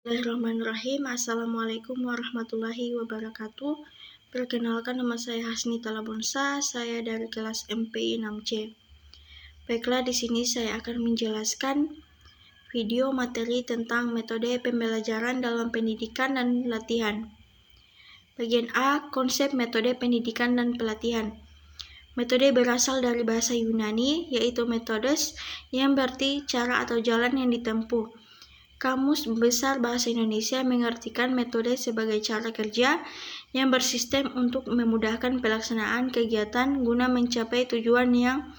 Bismillahirrahmanirrahim. Assalamualaikum warahmatullahi wabarakatuh. Perkenalkan, nama saya Hasni Talabonsa. Saya dari kelas MPI 6C. Baiklah, di sini saya akan menjelaskan video materi tentang metode pembelajaran dalam pendidikan dan pelatihan. Bagian A, konsep metode pendidikan dan pelatihan. Metode berasal dari bahasa Yunani, yaitu metodes, yang berarti cara atau jalan yang ditempuh. Kamus Besar Bahasa Indonesia mengartikan metode sebagai cara kerja yang bersistem untuk memudahkan pelaksanaan kegiatan guna mencapai tujuan yang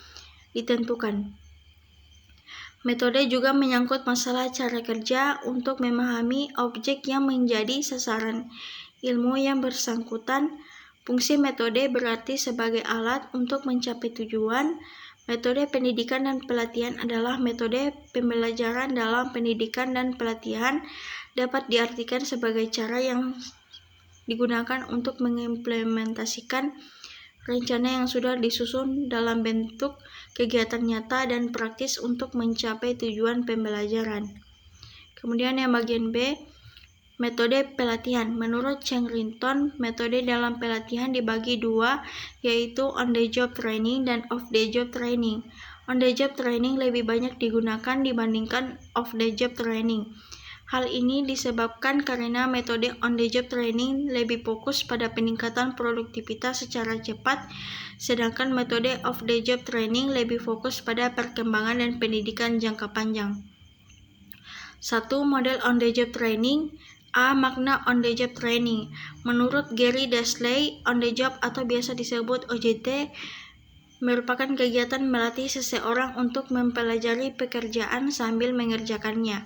ditentukan. Metode juga menyangkut masalah cara kerja untuk memahami objek yang menjadi sasaran ilmu yang bersangkutan. Fungsi metode berarti sebagai alat untuk mencapai tujuan. Metode pendidikan dan pelatihan adalah metode pembelajaran dalam pendidikan dan pelatihan, dapat diartikan sebagai cara yang digunakan untuk mengimplementasikan rencana yang sudah disusun dalam bentuk kegiatan nyata dan praktis untuk mencapai tujuan pembelajaran. Kemudian yang bagian B, metode pelatihan. Menurut Cheng-Rinton, metode dalam pelatihan dibagi dua, yaitu on-the-job training dan off-the-job training. On-the-job training lebih banyak digunakan dibandingkan off-the-job training. Hal ini disebabkan karena metode on-the-job training lebih fokus pada peningkatan produktivitas secara cepat, sedangkan metode off-the-job training lebih fokus pada perkembangan dan pendidikan jangka panjang. 1. Model on-the-job training. A. Makna on-the-job training. Menurut Gary Daisley, on-the-job atau biasa disebut OJT merupakan kegiatan melatih seseorang untuk mempelajari pekerjaan sambil mengerjakannya.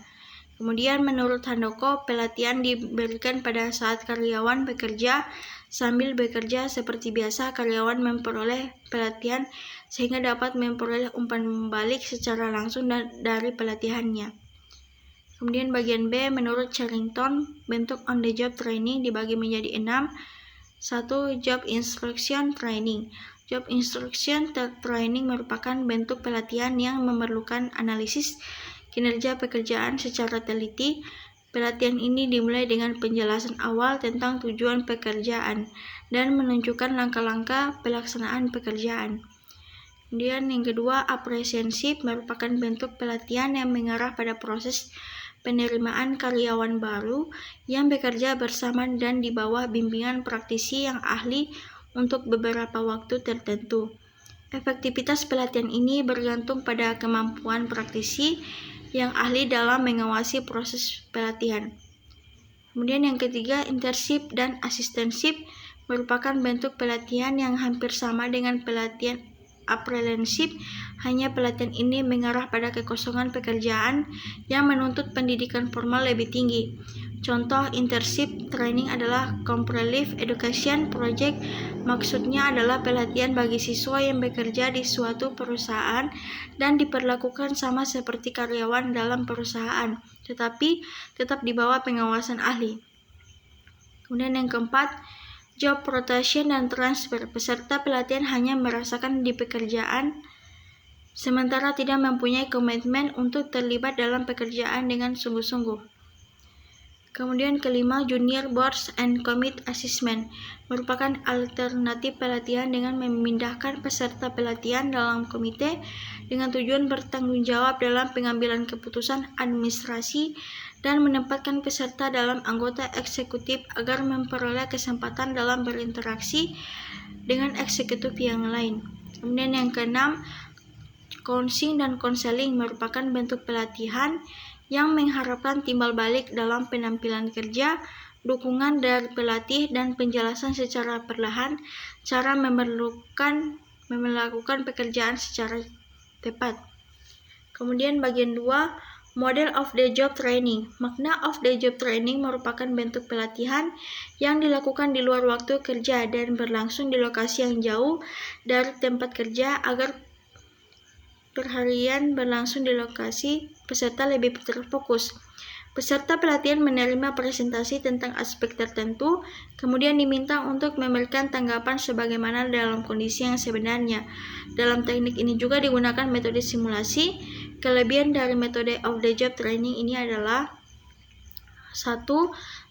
Kemudian menurut Handoko, pelatihan diberikan pada saat karyawan bekerja sambil bekerja seperti biasa. Karyawan memperoleh pelatihan sehingga dapat memperoleh umpan balik secara langsung dari pelatihannya. Kemudian bagian B, menurut Cheng-Rinton, bentuk on-the-job training dibagi menjadi 6. 1. Job instruction training. Job instruction training merupakan bentuk pelatihan yang memerlukan analisis kinerja pekerjaan secara teliti. Pelatihan ini dimulai dengan penjelasan awal tentang tujuan pekerjaan dan menunjukkan langkah-langkah pelaksanaan pekerjaan. Kemudian yang kedua, apprenticeship merupakan bentuk pelatihan yang mengarah pada proses penerimaan karyawan baru yang bekerja bersama dan di bawah bimbingan praktisi yang ahli untuk beberapa waktu tertentu. Efektivitas pelatihan ini bergantung pada kemampuan praktisi yang ahli dalam mengawasi proses pelatihan. Kemudian yang ketiga, internship dan assistantship merupakan bentuk pelatihan yang hampir sama dengan pelatihan apprenticeship, hanya pelatihan ini mengarah pada kekosongan pekerjaan yang menuntut pendidikan formal lebih tinggi. Contoh internship training adalah comprehensive education project. Maksudnya adalah pelatihan bagi siswa yang bekerja di suatu perusahaan dan diperlakukan sama seperti karyawan dalam perusahaan, tetapi tetap di bawah pengawasan ahli. Kemudian yang keempat, job rotation dan transfer. Peserta pelatihan hanya merasakan di pekerjaan sementara tidak mempunyai komitmen untuk terlibat dalam pekerjaan dengan sungguh-sungguh. Kemudian kelima, junior boards and commit assessment merupakan alternatif pelatihan dengan memindahkan peserta pelatihan dalam komite dengan tujuan bertanggung jawab dalam pengambilan keputusan administrasi dan menempatkan peserta dalam anggota eksekutif agar memperoleh kesempatan dalam berinteraksi dengan eksekutif yang lain. Kemudian yang keenam, coaching dan konseling merupakan bentuk pelatihan yang mengharapkan timbal balik dalam penampilan kerja, dukungan dari pelatih, dan penjelasan secara perlahan cara melakukan pekerjaan secara tepat. Kemudian bagian 2, model of the job training. Makna of the job training merupakan bentuk pelatihan yang dilakukan di luar waktu kerja dan berlangsung di lokasi yang jauh dari tempat kerja agar perharian berlangsung di lokasi peserta lebih terfokus. Peserta pelatihan menerima presentasi tentang aspek tertentu, kemudian diminta untuk memberikan tanggapan sebagaimana dalam kondisi yang sebenarnya. Dalam teknik ini juga digunakan metode simulasi. Kelebihan dari metode of the job training ini adalah 1.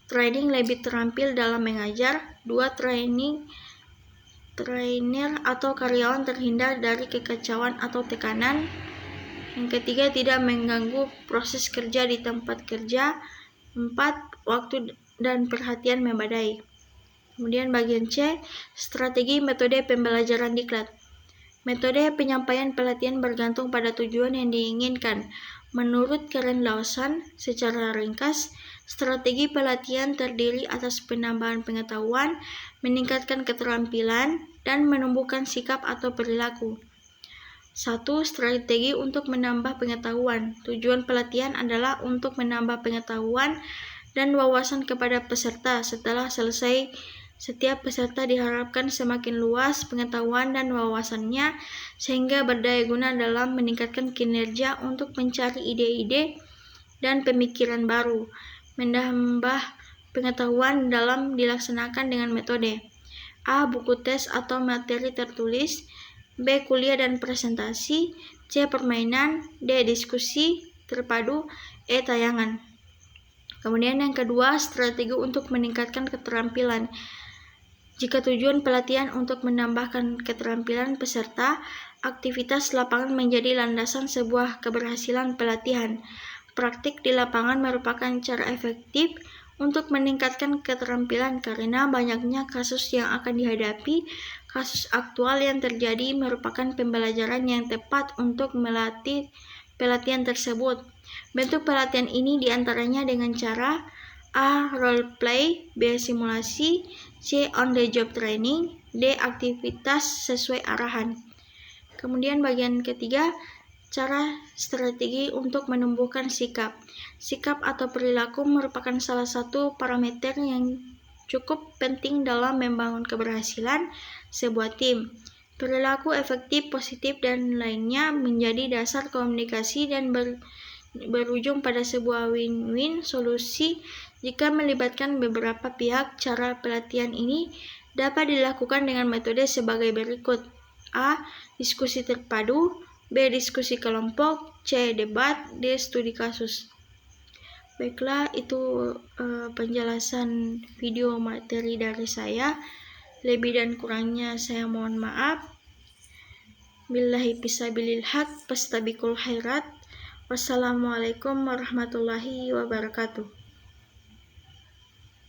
Training lebih terampil dalam mengajar. 2. Trainer atau karyawan terhindar dari kekacauan atau tekanan. Yang ketiga, tidak mengganggu proses kerja di tempat kerja. 4. Waktu dan perhatian memadai. Kemudian bagian C, strategi metode pembelajaran diklat. Metode penyampaian pelatihan bergantung pada tujuan yang diinginkan. Menurut Karen Lawson, secara ringkas, strategi pelatihan terdiri atas penambahan pengetahuan, meningkatkan keterampilan, dan menumbuhkan sikap atau perilaku. 1. Strategi untuk menambah pengetahuan. Tujuan pelatihan adalah untuk menambah pengetahuan dan wawasan kepada peserta. Setelah selesai, setiap peserta diharapkan semakin luas pengetahuan dan wawasannya sehingga berdaya guna dalam meningkatkan kinerja untuk mencari ide-ide dan pemikiran baru. Menambah pengetahuan dalam dilaksanakan dengan metode A. Buku tes atau materi tertulis. B. Kuliah dan presentasi. C. Permainan. D. Diskusi terpadu. E. Tayangan. Kemudian yang kedua, strategi untuk meningkatkan keterampilan. Jika tujuan pelatihan untuk menambahkan keterampilan peserta, aktivitas lapangan menjadi landasan sebuah keberhasilan pelatihan. Praktik di lapangan merupakan cara efektif untuk meningkatkan keterampilan karena banyaknya kasus yang akan dihadapi. Kasus aktual yang terjadi merupakan pembelajaran yang tepat untuk melatih pelatihan tersebut. Bentuk pelatihan ini diantaranya dengan cara A. Role play, B. Simulasi, C. On the job training, D. Aktivitas sesuai arahan. Kemudian bagian ketiga, cara strategi untuk menumbuhkan sikap. Sikap atau perilaku merupakan salah satu parameter yang cukup penting dalam membangun keberhasilan sebuah tim. Perilaku efektif, positif, dan lainnya menjadi dasar komunikasi dan berujung pada sebuah win-win solusi jika melibatkan beberapa pihak. Cara pelatihan ini dapat dilakukan dengan metode sebagai berikut. A. Diskusi terpadu. B. Diskusi kelompok. C. Debat. D. Studi kasus. Baiklah, itu penjelasan video materi dari saya. Lebih dan kurangnya saya mohon maaf. Billahi fisabilil haq, fastabiqul khairat. Wassalamualaikum warahmatullahi wabarakatuh.